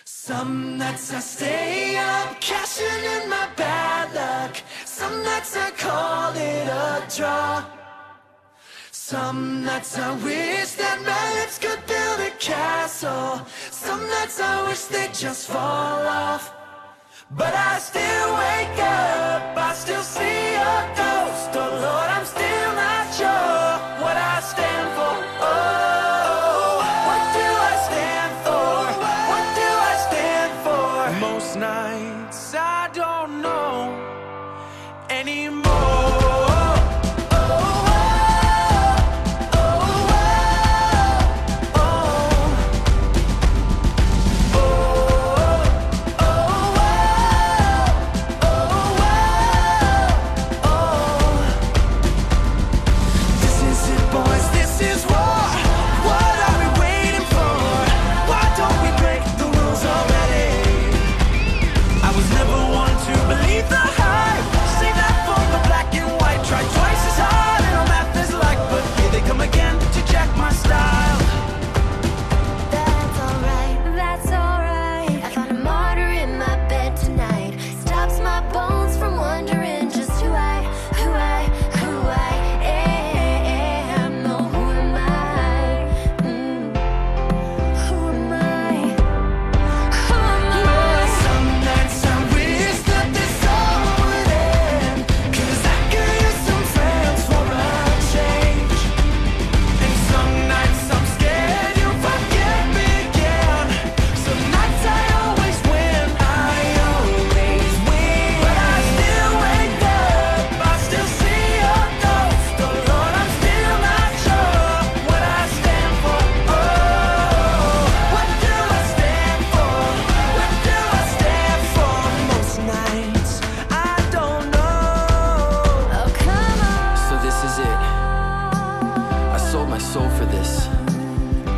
Some nights I stay up, cashing in my bad luck. Some nights I call it a draw. Some nights I wish that my lips could build a castle. Some nights I wish they'd just fall off. But I still wake up, I still see a ghost. Oh Lord, I'm still not sure what I stand for. Oh, what do I stand for? What do I stand for? Most nights I don't know anymore.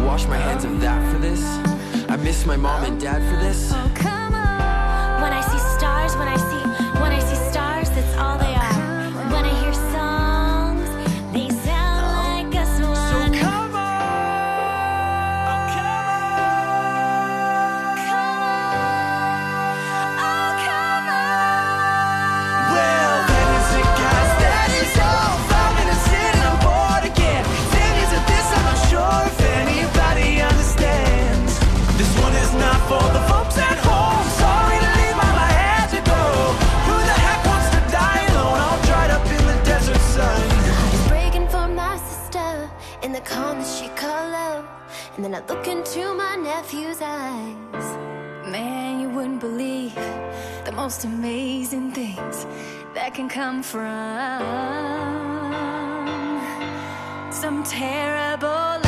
Wash my hands of that for this. I miss my mom and dad for this. Oh, come on. When I see stars, when I see stars, that's all they are. When I hear songs, they sound like us one. So come on, oh come on, Come on, oh come on. Well, that is it, guys. That is all. 5 minutes in and I'm bored again. 10 years of this, I'm not sure if anybody understands. This one is not for the folks at home. Sorry to leave my had to go. Who the heck wants to die alone, all dried up in the desert sun? I was breaking for my sister in the calm that she called love, and then I look into my nephew's eyes. Man, you wouldn't believe the most amazing things that can come from some terrible